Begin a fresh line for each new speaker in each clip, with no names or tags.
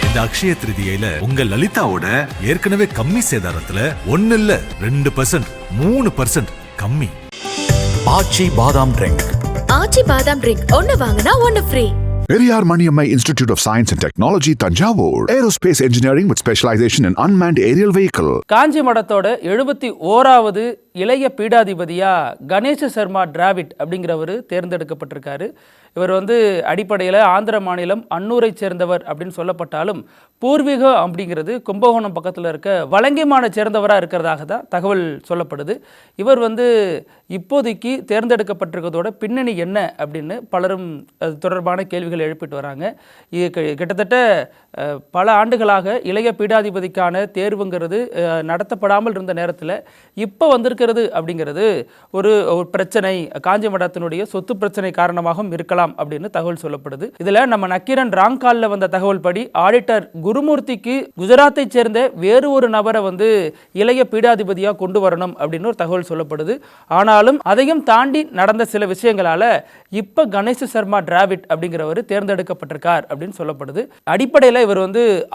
இந்த அக்ஷய திருதியில உங்க லலிதாவோட ஏற்கனவே கம்மி சேதாரத்துல 1 இல்ல 2%, 3% கம்மி.
ஆச்சி பாதாம் ட்ரிங்க்.
ஆச்சி பாதாம் ட்ரிங்க் ஒன்னு வாங்கினா ஒன்னு free.
Periyar Maniammai Institute of Science and Technology, Tanjavur. Aerospace engineering with specialization in unmanned aerial vehicle.
காஞ்சி மடத்தோட 71வது இளைய பீடாதிபதியா கணேச சர்மா டிராவிட் அப்படிங்கிறவர் தேர்ந்தெடுக்கப்பட்டிருக்காரு. இவர் அடிப்படையில் ஆந்திர மாநிலம் அன்னூரை சேர்ந்தவர் அப்படின்னு சொல்லப்பட்டாலும் பூர்வீகம் அப்படிங்கிறது கும்பகோணம் பக்கத்தில் இருக்க வலங்கிமானை சேர்ந்தவராக இருக்கிறதாக தான் தகவல் சொல்லப்படுது. இவர் இப்போதைக்கு தேர்ந்தெடுக்கப்பட்டிருக்கிறதோட பின்னணி என்ன அப்படின்னு பலரும் அது தொடர்பான கேள்விகள் எழுப்பிட்டு வராங்க. இது கிட்டத்தட்ட பல ஆண்டுகளாக இளைய பீடாதிபதிக்கான தேர்வுங்கிறது நடத்தப்படாமல் இருந்த நேரத்தில் இப்போ வந்திருக்கிறது அப்படிங்கிறது ஒரு பிரச்சனை, காஞ்சி மடத்தினுடைய சொத்து பிரச்சனை காரணமாகவும் இருக்கலாம் அப்படின்னு தகவல் சொல்லப்படுது. இதுல நம்ம நக்கீரன் ராங்கால்ல வந்த தகவல் படி ஆடிட்டர் குருமூர்த்திக்கு குஜராத்தை சேர்ந்த வேறு ஒரு நபரை இளைய பீடாதிபதியா கொண்டு வரணும் அப்படின்னு ஒரு தகவல் சொல்லப்படுது. ஆனாலும் அதையும் தாண்டி நடந்த சில விஷயங்களால இப்ப கணேச சர்மா டிராவிட் அப்படிங்கிறவர் தேர்ந்தெடுக்கப்பட்டிருக்கார் அப்படின்னு சொல்லப்படுது. அடிப்படையில் இவர்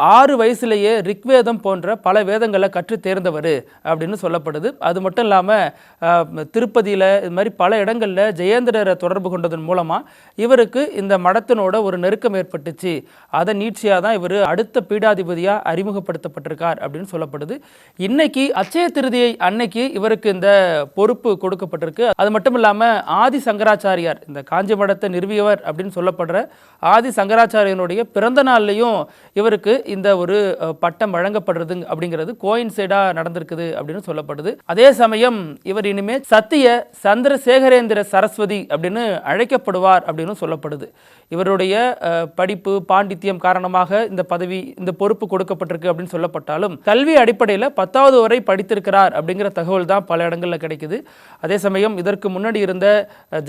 6 வயசுலேயே ரிக்வேதம் போன்ற பல வேதங்களை கற்று தேர்ந்தவர் அப்படின்னு சொல்லப்படுது. அது மட்டும் இல்லாமல் திருப்பதியில் இது மாதிரி பல இடங்களில் ஜெயேந்திரரை தொடர்பு கொண்டதன் மூலமாக இவருக்கு இந்த மடத்தினோட ஒரு நெருக்கம் ஏற்பட்டுச்சு. அதை நீட்சியாக தான் இவர் அடுத்த பீடாதிபதியாக அறிமுகப்படுத்தப்பட்டிருக்கார் அப்படின்னு சொல்லப்படுது. இன்னைக்கு அச்சய திருதியை அன்னைக்கு இவருக்கு இந்த பொறுப்பு கொடுக்கப்பட்டிருக்கு. அது மட்டும் இல்லாமல் ஆதி சங்கராச்சாரியார், இந்த காஞ்சி மடத்தை நிறுவியவர் அப்படின்னு சொல்லப்படுற ஆதி சங்கராச்சாரியனுடைய பிறந்த நாள்லையும் இவருக்கு இந்த ஒரு பட்டம் வழங்கப்படுறது அப்படிங்கிறது கோயின்சைடாக நடந்திருக்குது அப்படின்னு சொல்லப்படுது. அதே சமயம் இவர் இனிமேல் சத்திய சந்திரசேகரேந்திர சரஸ்வதி அப்படின்னு அழைக்கப்படுவார் அப்படின்னு சொல்லப்படுது. இவருடைய படிப்பு பாண்டித்யம் காரணமாக இந்த பதவி, இந்த பொறுப்பு கொடுக்கப்பட்டிருக்கு அப்படின்னு சொல்லப்பட்டாலும் கல்வி அடிப்படையில் 10வது வரை படித்திருக்கிறார் அப்படிங்கிற தகவல் தான் பல இடங்களில் கிடைக்குது. அதே சமயம் இதற்கு முன்னாடி இருந்த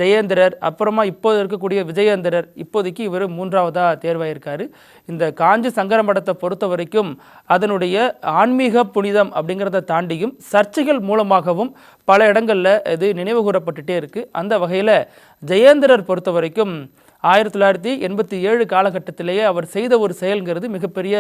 ஜெயேந்திரர், அப்புறமா இப்போது இருக்கக்கூடிய விஜயேந்திரர், இப்போதைக்கு இவர் 3வதாக தேர்வாயிருக்காரு. இந்த காஞ்சி சங்கர மடத்தை பொறுத்த வரைக்கும் அதனுடைய ஆன்மீக புனிதம் அப்படிங்கிறத தாண்டியும் சர்ச்சைகள் மூலமாகவும் பல இடங்களில் இது நினைவு கூறப்பட்டுட்டே இருக்குது. அந்த வகையில் ஜெயேந்திரர் பொறுத்த வரைக்கும் 1987 காலகட்டத்திலேயே அவர் செய்த ஒரு செயல்கிறது மிகப்பெரிய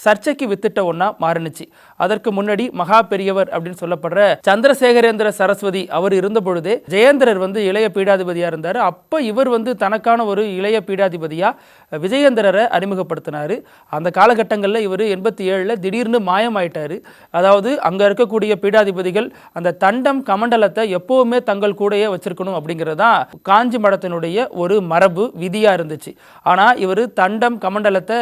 சர்ச்சைக்கு வித்திட்ட ஒன்றா மாறினுச்சு. அதற்கு முன்னாடி மகா பெரியவர் அப்படின்னு சொல்லப்படுற சந்திரசேகரேந்திர சரஸ்வதி அவர் இருந்த பொழுதே ஜெயேந்திரர் இளைய பீடாதிபதியாக இருந்தார். அப்போ இவர் தனக்கான ஒரு இளைய பீடாதிபதியாக விஜயேந்திரரை அறிமுகப்படுத்தினார். அந்த காலகட்டங்களில் இவர் 87 திடீர்னு மாயமாயிட்டார். அதாவது அங்கே இருக்கக்கூடிய பீடாதிபதிகள் அந்த தண்டம் கமண்டலத்தை எப்போவுமே தங்கள் கூடையே வச்சிருக்கணும் அப்படிங்கிறது தான் காஞ்சி மடத்தினுடைய ஒரு மரபு விதியாக இருந்துச்சு. ஆனால் இவர் தண்டம் கமண்டலத்தை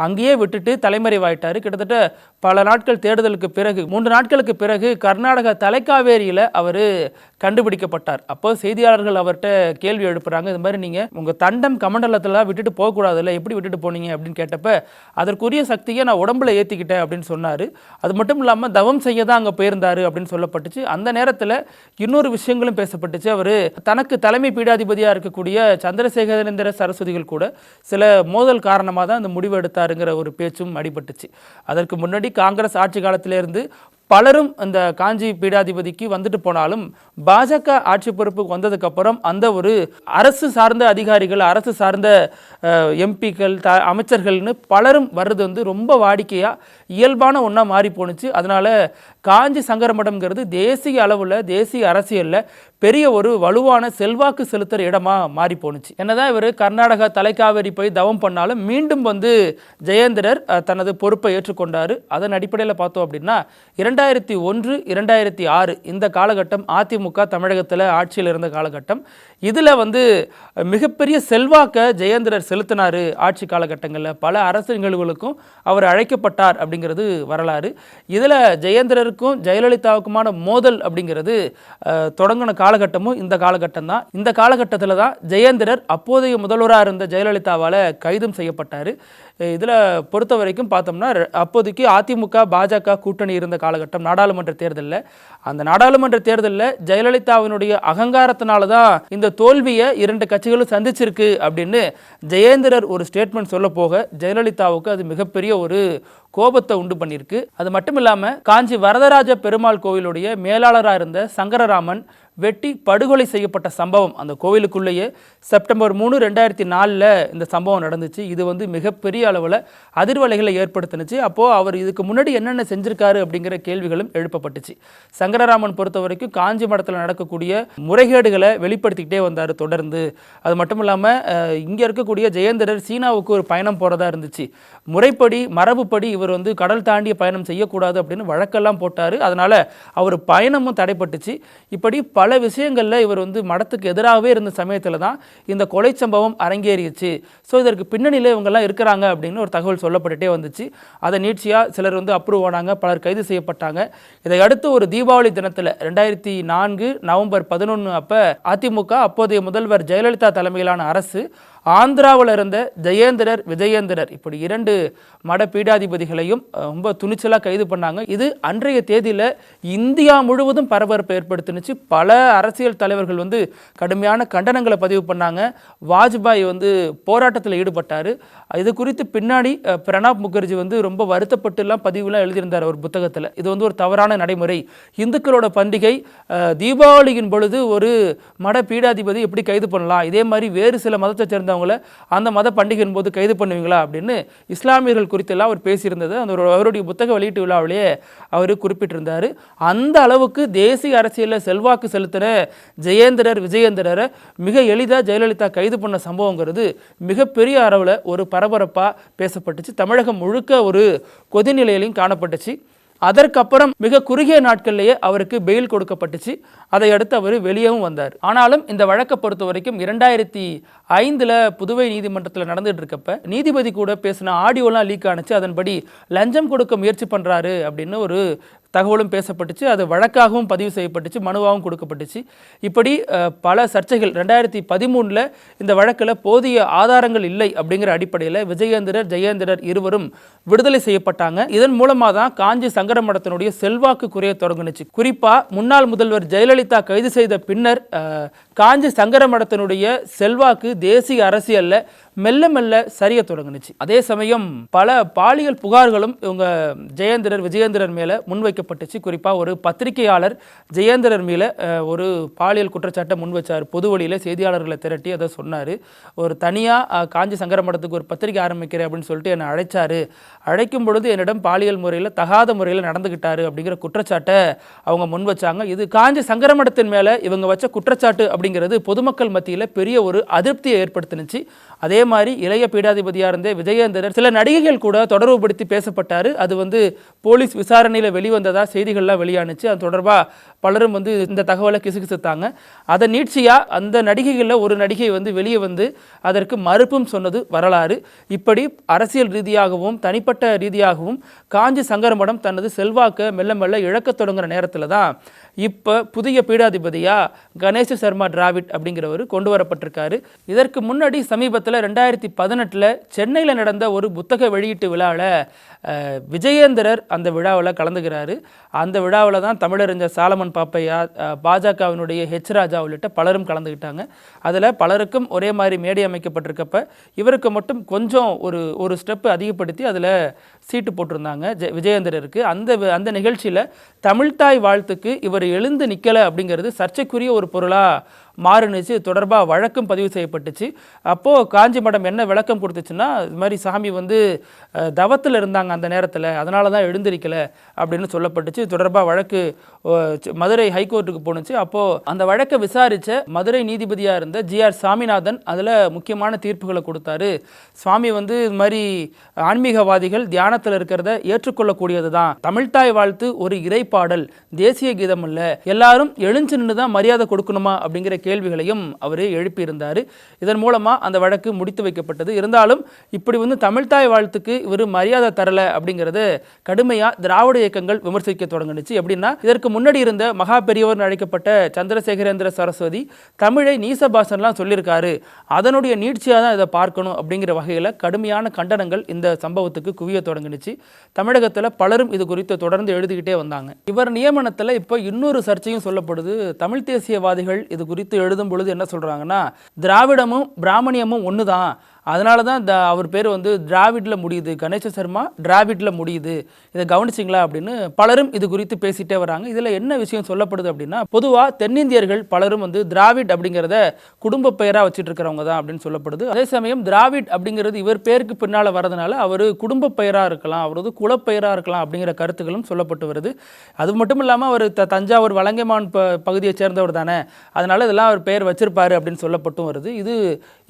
அங்கேயே விட்டுட்டு தலைமறைவாயிட்டார். கிட்டத்தட்ட பல நாட்கள் தேடுதலுக்கு பிறகு 3 நாட்களுக்கு பிறகு கர்நாடகா தலைக்காவேரியில் அவர் கண்டுபிடிக்கப்பட்டார். அப்போ செய்தியாளர்கள் அவர்கிட்ட கேள்வி எழுப்புறாங்க, இது மாதிரி நீங்கள் உங்கள் தண்டம் கமண்டலத்தில் விட்டுட்டு போகக்கூடாதுல்ல, எப்படி விட்டுட்டு போனீங்க அப்படின்னு கேட்டப்ப அதற்குரிய சக்தியை நான் உடம்புல ஏற்றிக்கிட்டேன் அப்படின்னு சொன்னார். அது மட்டும் இல்லாமல் தவம் செய்ய தான் அங்கே போயிருந்தார் அப்படின்னு சொல்லப்பட்டுச்சு. அந்த நேரத்தில் இன்னொரு விஷயங்களும் பேசப்பட்டுச்சு. அவர் தனக்கு தலைமை பீடாதிபதியாக இருக்கக்கூடிய சந்திரசேகரேந்திர சரஸ்வதிகள் கூட சில மோதல் காரணமாக தான் இந்த முடிவு எடுத்தாருங்கிற ஒரு பேச்சும் அடிபட்டுச்சு. அதற்கு முன்னாடி காங்கிரஸ் ஆட்சி காலத்திலிருந்து பலரும் அந்த காஞ்சி பீடாதிபதிக்கு வந்துட்டு போனாலும் பாஜக ஆட்சி பொறுப்புக்கு வந்ததுக்கப்புறம் அந்த ஒரு அரசு சார்ந்த அதிகாரிகள், அரசு சார்ந்த எம்பிக்கள், அமைச்சர்கள்னு பலரும் வர்றது ரொம்ப வாடிக்கையாக இயல்பான ஒன்றா மாறி போணுச்சு. அதனால் காஞ்சி சங்கர மடம்ங்கிறது தேசிய அளவில், தேசிய அரசியலில் பெரிய ஒரு வலுவான செல்வாக்கு செலுத்துகிற இடமா மாறி போணுச்சு. என்னதான் இவர் கர்நாடகா தலைக்காவேரி போய் தவம் பண்ணாலும் மீண்டும் ஜெயேந்திரர் தனது பொறுப்பை ஏற்றுக்கொண்டார். அதன் அடிப்படையில் பார்த்தோம் அப்படின்னா 2001, 2006 இந்த காலகட்டம் அதிமுக தமிழகத்தில் ஆட்சியில் இருந்த காலகட்டம். இதில் மிகப்பெரிய செல்வாக்கை ஜெயேந்திரர் செலுத்தினார். ஆட்சி காலகட்டங்களில் பல அரசு நிகழ்வுகளுக்கும் அவர் அழைக்கப்பட்டார் அப்படிங்கிறது வரலாறு. இதில் ஜெயேந்திரருக்கும் ஜெயலலிதாவுக்குமான மோதல் அப்படிங்கிறது தொடங்கின காலகட்டமும் இந்த காலகட்டம் தான். இந்த காலகட்டத்தில் தான் ஜெயேந்திரர் அப்போதைய முதல்வராக இருந்த ஜெயலலிதாவால் கைதும் செய்யப்பட்டார். இதில் பொறுத்த வரைக்கும் பார்த்தோம்னா அப்போதைக்கு அதிமுக பாஜக கூட்டணி இருந்த காலகட்டம் நாடாளுமன்ற தேர்தலில். அந்த நாடாளுமன்ற தேர்தலில் ஜெயலலிதாவினுடைய அகங்காரத்தினால தான் இந்த தோல்வியை 2 கட்சிகளும் சந்திச்சிருக்கு அப்படின்னு ஜெயேந்திரர் ஒரு ஸ்டேட்மெண்ட் சொல்ல போக ஜெயலலிதாவுக்கு அது மிகப்பெரிய ஒரு கோபத்தை உண்டு பண்ணியிருக்கு. அது மட்டும் இல்லாமல் காஞ்சி வரதராஜ பெருமாள் கோவிலுடைய மேலாளராக இருந்த சங்கரராமன் வெட்டி படுகொலை செய்யப்பட்ட சம்பவம் அந்த கோவிலுக்குள்ளேயே செப்டம்பர் 3, 2004 இந்த சம்பவம் நடந்துச்சு. இது வந்து மிகப்பெரிய அளவில் அதிர்வலைகளை ஏற்படுத்தினுச்சு. அப்போது அவர் இதுக்கு முன்னாடி என்னென்ன செஞ்சிருக்காரு அப்படிங்கிற கேள்விகளும் எழுப்பப்பட்டுச்சு. சங்கரராமன் பொறுத்த வரைக்கும் காஞ்சி மடத்தில் நடக்கக்கூடிய முறைகேடுகளை வெளிப்படுத்திக்கிட்டே வந்தார் தொடர்ந்து. அது மட்டும் இல்லாமல் இங்கே இருக்கக்கூடிய ஜெயேந்திரர் சீனாவுக்கு ஒரு பயணம் போகிறதா இருந்துச்சு. முறைப்படி மரபுப்படி இவர் வந்து கடல் தாண்டிய பயணம் செய்யக்கூடாது அப்படின்னு வழக்கெல்லாம் போட்டார். அதனால் அவர் பயணமும் தடைப்பட்டுச்சு. இப்படி பல விஷயங்களில் இவர் வந்து மடத்துக்கு எதிராகவே இருந்த சமயத்தில் தான் இந்த கொலை சம்பவம் அரங்கேறிச்சு. ஸோ இதற்கு பின்னணியில் இவங்கெல்லாம் இருக்கிறாங்க அப்படின்னு ஒரு தகவல் சொல்லப்பட்டுட்டே வந்துச்சு. அதை நீட்சியாக சிலர் வந்து அப்ரூவ் ஆனாங்க, பலர் கைது செய்யப்பட்டாங்க. இதை அடுத்து ஒரு தீபாவளி தினத்தில் 2004 நவம்பர் 11 அப்போ அதிமுக அப்போதைய முதல்வர் ஜெயலலிதா தலைமையிலான அரசு ஆந்திராவில் இருந்த ஜெயேந்திரர், விஜயேந்திரர் இப்படி 2 மட பீடாதிபதிகளையும் ரொம்ப துணிச்சலாக கைது பண்ணாங்க. இது அன்றைய தேதியில் இந்தியா முழுவதும் பரபரப்பை ஏற்படுத்தினுச்சு. பல அரசியல் தலைவர்கள் வந்து கடுமையான கண்டனங்களை பதிவு பண்ணாங்க. வாஜ்பாய் வந்து போராட்டத்தில் ஈடுபட்டார். இது குறித்து பின்னாடி பிரணாப் முகர்ஜி வந்து ரொம்ப வருத்தப்பட்டுலாம் பதிவுலாம் எழுதியிருந்தார் ஒரு புத்தகத்தில். இது வந்து ஒரு தவறான நடைமுறை. இந்துக்களோட பண்டிகை தீபாவளியின் பொழுது ஒரு மட பீடாதிபதி எப்படி கைது பண்ணலாம், இதே மாதிரி வேறு சில மதத்தை சேர்ந்தவங்கள அந்த மத பண்டிகையின் போது கைது பண்ணுவீங்களா அப்படின்னு இஸ்லாமியர்கள் குறித்தெல்லாம் அவர் பேசியிருந்தது அந்த அவருடைய புத்தக வெளியீட்டு விழாவிலேயே அவர் குறிப்பிட்டிருந்தார். அந்த அளவுக்கு தேசிய அரசியலில் செல்வாக்கு செலுத்தின ஜெயேந்திரர், விஜயேந்திரரை மிக எளிதாக ஜெயலலிதா கைது பண்ண சம்பவங்கிறது மிகப்பெரிய அளவில் ஒரு பரபரப்பாக பேசப்பட்டுச்சு. தமிழகம் முழுக்க ஒரு கொதிநிலையிலையும் காணப்பட்டுச்சு. அதற்கப்புறம் மிக குறுகிய நாட்கள்லேயே அவருக்கு பெயில் கொடுக்கப்பட்டுச்சு. அதை அடுத்து அவர் வெளியவும் வந்தார். ஆனாலும் இந்த வழக்கை பொறுத்த வரைக்கும் 2005 புதுவை நீதிமன்றத்தில் நடந்துட்டு இருக்கப்ப நீதிபதி கூட பேசின ஆடியோலாம் லீக் ஆனிச்சு. அதன்படி லஞ்சம் கொடுக்க முயற்சி பண்ணுறாரு அப்படின்னு ஒரு தகவலும் பேசப்பட்டுச்சு. அது வழக்காகவும் பதிவு செய்யப்பட்டுச்சு, மனுவாகவும் கொடுக்கப்பட்டுச்சு. இப்படி பல சர்ச்சைகள் 2013 இந்த வழக்கில் போதிய ஆதாரங்கள் இல்லை அப்படிங்கிற அடிப்படையில் விஜயேந்திரர், ஜெயேந்திரர் இருவரும் விடுதலை செய்யப்பட்டாங்க. இதன் மூலமாக தான் காஞ்சி சங்கர மடத்தினுடைய செல்வாக்கு குறைய தொடங்குனுச்சு. குறிப்பாக முன்னாள் முதல்வர் ஜெயலலிதா கைது செய்த பின்னர் காஞ்சி சங்கர மடத்தினுடைய செல்வாக்கு தேசிய அரசியலில் மெல்ல மெல்ல சரிய தொடங்குனுச்சு. அதே சமயம் பல பாலியல் புகார்களும் இவங்க ஜெயேந்திரர், விஜயேந்திரர் மேலே முன்வைக்கப்பட்டுச்சு. குறிப்பாக ஒரு பத்திரிகையாளர் ஜெயேந்திரர் மேலே ஒரு பாலியல் குற்றச்சாட்டை முன் வச்சார். பொது வழியில் செய்தியாளர்களை திரட்டி அதை சொன்னார். ஒரு தனியாக காஞ்சி சங்கர மடத்துக்கு ஒரு பத்திரிகை ஆரம்பிக்கிறேன் அப்படின்னு சொல்லிட்டு என்னை அழைச்சாரு. அழைக்கும் பொழுது என்னிடம் பாலியல் முறையில் தகாத முறையில் நடந்துக்கிட்டாரு அப்படிங்கிற குற்றச்சாட்டை அவங்க முன் வச்சாங்க. இது காஞ்சி சங்கர மடத்தின் மேலே இவங்க வச்ச குற்றச்சாட்டு அப்படிங்கிறது பொதுமக்கள் மத்தியில் பெரிய ஒரு அதிருப்தியை ஏற்படுத்தினுச்சு. அதே மாதிரி இளைய பீடாதிபதியாக இருந்த விஜயேந்திரர் சில நடிகைகள் கூட தொடர்புபடுத்தி பேசப்பட்டார். அது வந்து போலீஸ் விசாரணையில் வெளிவந்ததா செய்திகள்லாம் வெளியானுச்சு. அது தொடர்பாக பலரும் வந்து இந்த தகவலை கிசுகிசுத்தாங்க. அதை நீட்சியாக அந்த நடிகைகளில் ஒரு நடிகை வந்து வெளியே வந்து அதற்கு மறுப்பும் சொன்னது வரலாறு. இப்படி அரசியல் ரீதியாகவும் தனிப்பட்ட ரீதியாகவும் காஞ்சி சங்கர மடம் தனது செல்வாக்கை மெல்ல மெல்ல இழக்கத் தொடங்குற நேரத்தில் தான் இப்போ புதிய பீடாதிபதியாக கணேச சர்மா டிராவிட் அப்படிங்கிறவர் கொண்டு வரப்பட்டிருக்காரு. இதற்கு முன்னாடி சமீபத்தில் 2018 சென்னையில் நடந்த ஒரு புத்தக வெளியீட்டு விழாவில் விஜயேந்திரர் அந்த விழாவில் கலந்துக்கிறாரு. அந்த விழாவில் தான் தமிழறிஞர் சாலமன் பாப்பையா, பாஜகவினுடைய ஹெச் ராஜா உள்ளிட்ட பலரும் கலந்துக்கிட்டாங்க. அதில் பலருக்கும் ஒரே மாதிரி மேடை அமைக்கப்பட்டிருக்கப்ப இவருக்கு மட்டும் கொஞ்சம் ஒரு ஸ்டெப்பு அதிகப்படுத்தி அதில் சீட்டு போட்டிருந்தாங்க விஜயேந்திரருக்கு. அந்த நிகழ்ச்சியில் தமிழ்தாய் வாழ்த்துக்கு இவர் எழுந்து நிற்கலை அப்படிங்கிறது சர்ச்சைக்குரிய ஒரு பொருளாக மாறுனுச்சு. தொடர்பாக வழக்கும் பதிவு செய்யப்பட்டுச்சு. அப்போது காஞ்சி மடம் என்ன விளக்கம் கொடுத்துச்சுன்னா, இது மாதிரி சாமி வந்து தவத்தில் இருந்தாங்க அந்த நேரத்தில், அதனால தான் எழுந்திருக்கலை அப்படின்னு சொல்லப்பட்டுச்சு. தொடர்பாக வழக்கு மதுரை ஹைகோர்ட்டுக்கு போணுச்சு. அப்போது அந்த வழக்கை விசாரித்த மதுரை நீதிபதியாக இருந்த GR சாமிநாதன் அதில் முக்கியமான தீர்ப்புகளை கொடுத்தாரு. சுவாமி வந்து இது மாதிரி ஆன்மீகவாதிகள் தியானத்தில் இருக்கிறத ஏற்றுக்கொள்ளக்கூடியது தான். தமிழ்தாய் வாழ்த்து ஒரு இறைப்பாடல், தேசிய கீதம் அல்ல, எல்லாரும் எழுந்து நின்று தான் மரியாதை கொடுக்கணுமா அப்படிங்கிற கேள்விகளையும் அவர் எழுப்பியிருந்தார். இதன் மூலமாக அந்த வழக்கு முடித்து வைக்கப்பட்டது. இருந்தாலும் இப்படி வந்து தமிழ்தாய் வாழ்த்துக்கு இவர் மரியாதை தரலை அப்படிங்கிறது கடுமையாக திராவிட இயக்கங்கள் விமர்சிக்க தொடங்குனுச்சு. எப்படின்னா, இதற்கு முன்னாடி இருந்த மகா பெரியவர் அழைக்கப்பட்ட சந்திரசேகரேந்திர சரஸ்வதி தமிழை நீசபாசன்லாம் சொல்லியிருக்காரு, அதனுடைய நீட்சியாக தான் இதை பார்க்கணும் அப்படிங்கிற வகையில் கடுமையான கண்டனங்கள் இந்த சம்பவத்துக்கு குவிய தொடங்குனுச்சு. தமிழகத்தில் பலரும் இது குறித்து தொடர்ந்து எழுதிக்கிட்டே வந்தாங்க. இவர் நியமனத்தில் இப்போ இன்னொரு சர்ச்சையும் சொல்லப்படுது. தமிழ் தேசியவாதிகள் இது குறித்து எழுதும் பொழுது என்ன சொல்கிறாங்கன்னா, திராவிடமும் பிராமணியமும் ஒன்று தான், அதனால தான் அவர் பேர் வந்து டிராவிட்ல முடியுது, கணேச சர்மா டிராவிட்ல முடியுது, இதை கவனிச்சிங்களா அப்படின்னு பலரும் இது குறித்து பேசிட்டே வராங்க. இதில் என்ன விஷயம் சொல்லப்படுது அப்படின்னா, பொதுவாக தென்னிந்தியர்கள் பலரும் வந்து திராவிட் அப்படிங்கிறத குடும்ப பெயராக வச்சுட்டு இருக்கிறவங்க தான் அப்படின்னு சொல்லப்படுது. அதே சமயம் திராவிட் அப்படிங்கிறது இவர் பேருக்கு பின்னால் வரதுனால அவர் குடும்ப பெயராக இருக்கலாம், அவரது குலப்பெயராக இருக்கலாம் அப்படிங்கிற கருத்துக்களும் சொல்லப்பட்டு வருது. அது மட்டும் இல்லாமல் அவர் தஞ்சாவூர் வலங்கைமான் பகுதியை சேர்ந்தவர் தானே, அதனால இதெல்லாம் அவர் பெயர் வச்சிருப்பாரு அப்படின்னு சொல்லப்பட்டும் வருது. இது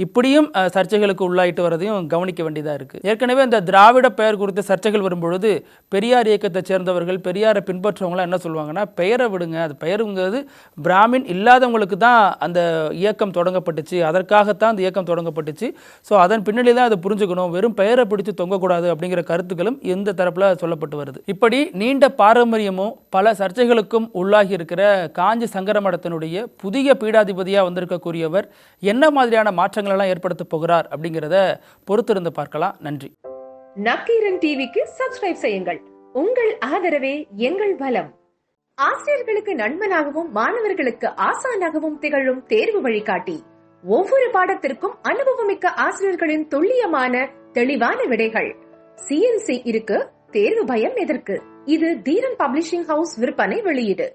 இப்படியும் சர்ச்சைகளுக்கு உள்ளாயிட்டு வரதையும் கவனிக்க வேண்டியதாக இருக்குது. ஏற்கனவே இந்த திராவிட பெயர் குறித்த சர்ச்சைகள் வரும்பொழுது பெரியார் இயக்கத்தை சேர்ந்தவர்கள், பெரியாரை பின்பற்றவங்களாம் என்ன சொல்லுவாங்கன்னா, பெயரை விடுங்க, அது பெயருங்கிறது பிராமின் இல்லாதவங்களுக்கு தான் அந்த இயக்கம் தொடங்கப்பட்டுச்சு, அதற்காகத்தான் அந்த இயக்கம் தொடங்கப்பட்டுச்சு, ஸோ அதன் பின்னணி தான் அதை புரிஞ்சுக்கணும், வெறும் பெயரை பிடிச்சு தொங்கக்கூடாது அப்படிங்கிற கருத்துக்களும் இந்த தரப்பில் சொல்லப்பட்டு வருது. இப்படி நீண்ட பாரம்பரியமும் பல சர்ச்சைகளுக்கும் உள்ளாகி இருக்கிற காஞ்சி சங்கர மடத்தினுடைய புதிய பீடாதிபதியாக வந்திருக்கக்கூடியவர் என்ன மாதிரியான மாற்றங்கள் எல்லாம் ஏற்படுத்த போகிறார் அப்படிங்கிறத பொறுத்திருந்து பார்க்கலாம். நன்றி.
நக்கீரன் டிவிக்கு சப்ஸ்கிரைப் செய்யுங்கள். உங்கள் ஆதரவே எங்கள் பலம். ஆசிரியர்களுக்கு நண்பனாகவும் மாணவர்களுக்கு ஆசானாகவும் திகழும் தேர்வு வழிகாட்டி. ஒவ்வொரு பாடத்திற்கும் அனுபவமிக்க ஆசிரியர்களின் துல்லியமான தெளிவான விடைகள். CNC இருக்கு, தேர்வு பயம் எதற்கு? இது தீரன் பப்ளிஷிங் ஹவுஸ் விற்பனை வெளியீடு.